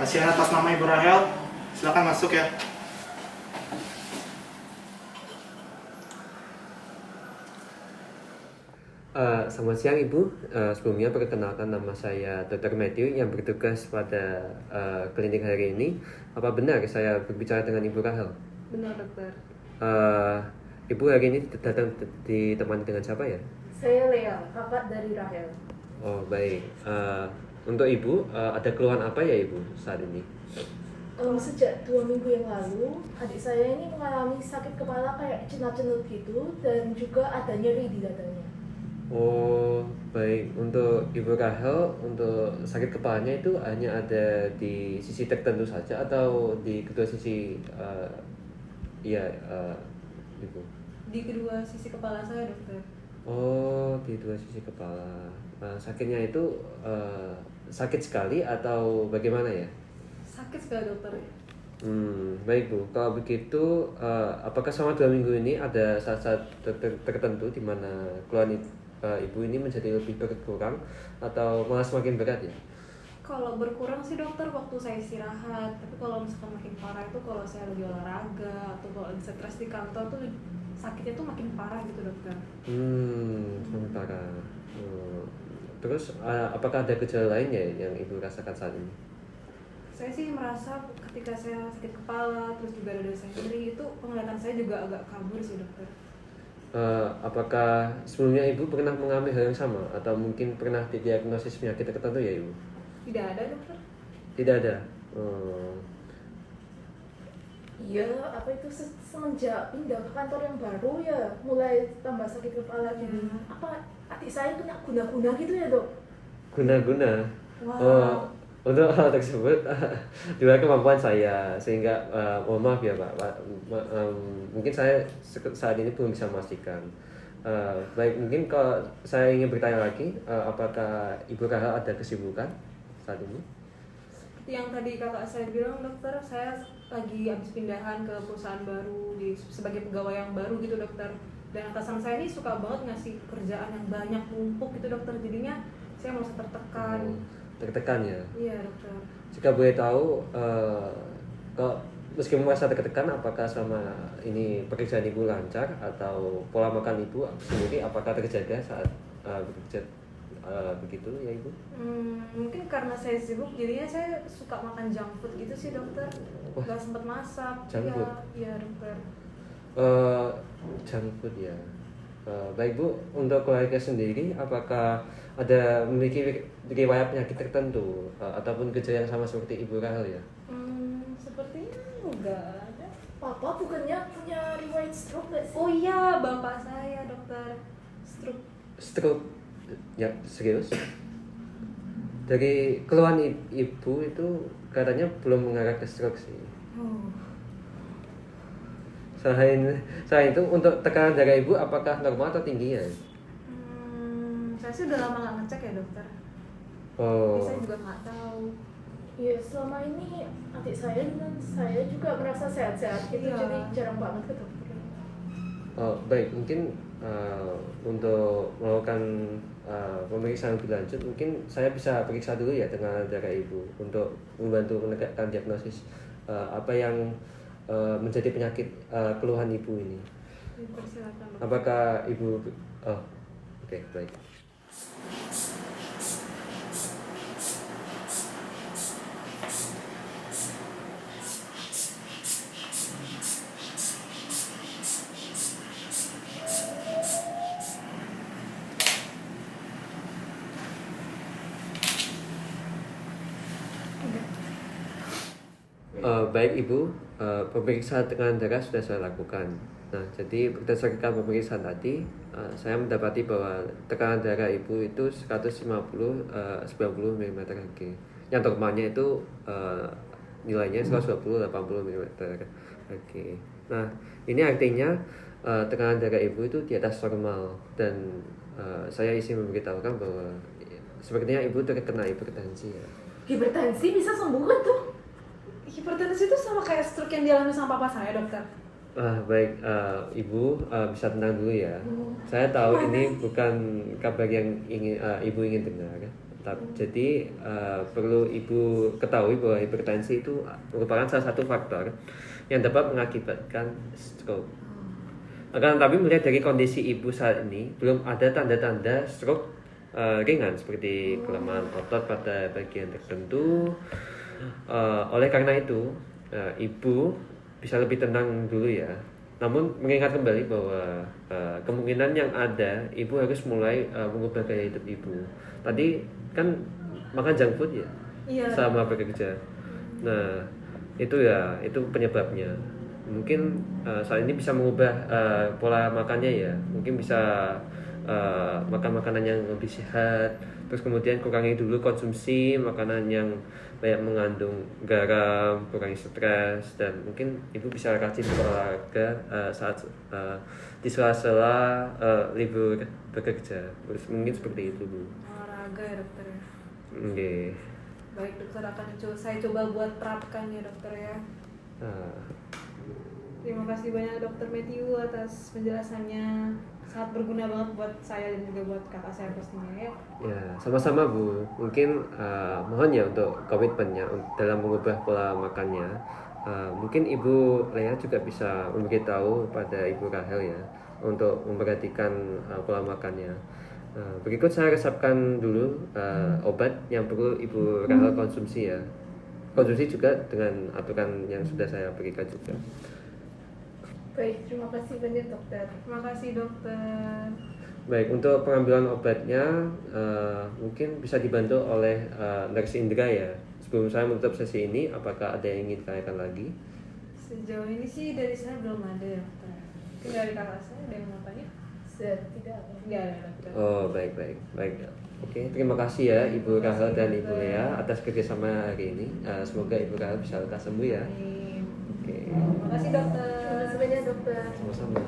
Pasien atas nama Ibu Rahel, silakan masuk ya. Selamat siang Ibu. Sebelumnya perkenalkan nama saya Dr. Matthew yang bertugas pada klinik hari ini. Apa benar saya berbicara dengan Ibu Rahel? Benar dokter. Ibu hari ini datang ditemani dengan siapa ya? Saya Lea, kakak dari Rahel. Oh baik. Untuk Ibu ada keluhan apa ya Ibu saat ini? Sejak 2 minggu yang lalu, adik saya ini mengalami sakit kepala kayak cenut-cenut gitu, dan juga ada nyeri di dadanya. Oh baik. Untuk Ibu Rahel, untuk sakit kepalanya itu hanya ada di sisi tertentu saja atau di kedua sisi? Ibu. Di kedua sisi kepala saya dokter. Oh, di dua sisi kepala. Sakitnya itu sakit sekali atau bagaimana ya? Sakit sekali dokter. Baik Bu. Kalau begitu, apakah selama 2 minggu ini ada saat-saat tertentu di mana keluhan Ibu ini menjadi lebih berkurang atau malah semakin berat ya? Kalau berkurang sih dokter waktu saya istirahat, tapi kalau misalkan makin parah itu kalau saya lagi olahraga atau kalau lagi stres di kantor tuh sakitnya tuh makin parah gitu dokter. Semakin parah. Terus apakah ada gejala lain ya yang Ibu rasakan saat ini? Saya sih merasa ketika saya sakit kepala terus juga dada saya nyeri itu penglihatan saya juga agak kabur sih dokter. Apakah sebelumnya Ibu pernah mengalami hal yang sama atau mungkin pernah didiagnosis penyakit tertentu ya Ibu? Tidak ada dokter. Tidak ada. Iya, apa itu semenjak pindah ke kantor yang baru ya, mulai tambah sakit kepala gini. Apa adik saya itu nak guna-guna gitu ya dok? Guna-guna. Wow. Untuk hal tersebut di luar kemampuan saya sehingga mohon maaf ya Pak. Mungkin saya saat ini belum bisa memastikan. Baik, mungkin kalau saya ingin bertanya lagi, apakah Ibu Rahel ada kesibukan saat ini? Seperti yang tadi kakak saya bilang dokter, saya lagi habis pindahan ke perusahaan baru sebagai pegawai yang baru gitu dokter. Dan atasan saya ini suka banget ngasih kerjaan yang banyak numpuk gitu dokter, jadinya saya merasa tertekan. Tertekan ya? Iya dokter. Jika boleh tahu, kalau meskipun merasa tertekan, apakah selama ini pekerjaan Ibu lancar atau pola makan Ibu sendiri apakah terjaga saat bekerja begitu ya Ibu? Mungkin karena saya sibuk jadinya saya suka makan junk food gitu sih dokter. Wah, Gak sempet masak. junk food? Iya dokter. Junk food ya. Baik Bu, untuk keluarga sendiri apakah ada memiliki riwayat penyakit tertentu ataupun gejala yang sama seperti Ibu Rahel ya? Sepertinya enggak ada. Papa bukannya punya riwayat stroke gak sih? Oh iya, bapak saya dokter stroke. Stroke ya, serius? Dari keluhan Ibu itu katanya belum mengarah ke stroke sih. Selain itu untuk tekanan darah Ibu apakah normal atau tinggi ya? Saya sih udah lama nggak ngecek ya dokter. Oh. Jadi saya juga nggak tahu. Iya, selama ini adik saya dan saya juga merasa sehat-sehat gitu, Iya. jadi jarang banget ke dokter. Oh, baik, mungkin untuk melakukan pemeriksaan lebih lanjut, mungkin saya bisa periksa dulu ya tekanan darah Ibu untuk membantu menegakkan diagnosis apa yang menjadi penyakit keluhan Ibu ini. Persilakan dokter. Apakah Ibu? Oh, oke, baik. Baik Ibu, pemeriksaan tekanan darah sudah saya lakukan. Nah, jadi berdasarkan pemeriksaan tadi, saya mendapati bahwa tekanan darah Ibu itu 150 90 mm/Hg. Yang normalnya itu nilainya 120 80 mm/Hg. Nah, ini artinya tekanan darah Ibu itu di atas normal dan saya ingin memberitahukan bahwa sepertinya Ibu terkena hipertensi ya. Hipertensi bisa sembuh kan tuh? Hipertensi itu sama kayak stroke yang dialami sama papa saya dokter. Baik, Ibu bisa tenang dulu ya. Saya tahu ini bukan kabar yang ingin Ibu ingin dengar. Jadi perlu Ibu ketahui bahwa hipertensi itu merupakan salah satu faktor yang dapat mengakibatkan stroke. Akan tapi melihat dari kondisi Ibu saat ini belum ada tanda-tanda stroke ringan seperti kelemahan otot pada bagian tertentu. Oleh karena itu Ibu bisa lebih tenang dulu ya. Namun mengingat kembali bahwa kemungkinan yang ada Ibu harus mulai mengubah gaya hidup Ibu. Tadi kan makan junk food ya, Iya. sama bekerja. Nah itu penyebabnya. Mungkin saat ini bisa mengubah pola makannya ya. Mungkin bisa makan makanan yang lebih sehat. Terus kemudian kurangi dulu konsumsi makanan yang banyak mengandung garam, kurangi stres, dan mungkin Ibu bisa rajin berolahraga saat di sela-sela libur bekerja. Terus mungkin seperti itu Bu. Olahraga ya dokter ya. Oke. Baik dokter, saya coba buat terapkan ya dokter ya. Terima kasih banyak dokter Matthew atas penjelasannya, sangat berguna banget buat saya dan juga buat kakak saya pastinya ya. Ya, sama-sama Bu. Mungkin mohon ya untuk komitmennya dalam mengubah pola makannya. Mungkin Ibu Lea juga bisa memberitahu pada Ibu Rahel ya untuk memperhatikan pola makannya. Berikut saya resepkan dulu obat yang perlu Ibu Rahel konsumsi ya. Konsumsi juga dengan aturan yang sudah saya berikan juga. Baik, terima kasih banyak dokter. Terima kasih dokter. Baik, untuk pengambilan obatnya mungkin bisa dibantu oleh Nurse Indra ya. Sebelum saya menutup sesi ini, apakah ada yang ingin ditanyakan lagi? Sejauh ini sih dari saya belum ada ya dokter. Mungkin dari kakak saya ada yang mau tanya? Tidak apa. Enggak ada dokter. Oh, baik. Oke, terima kasih ya Ibu Rahel dan Ibu Lea atas kerjasama hari ini. Semoga Ibu Rahel bisa lekas sembuh ya. Amin. Oke, Terima kasih dokter. Terima kasih banyak dokter. sama-sama.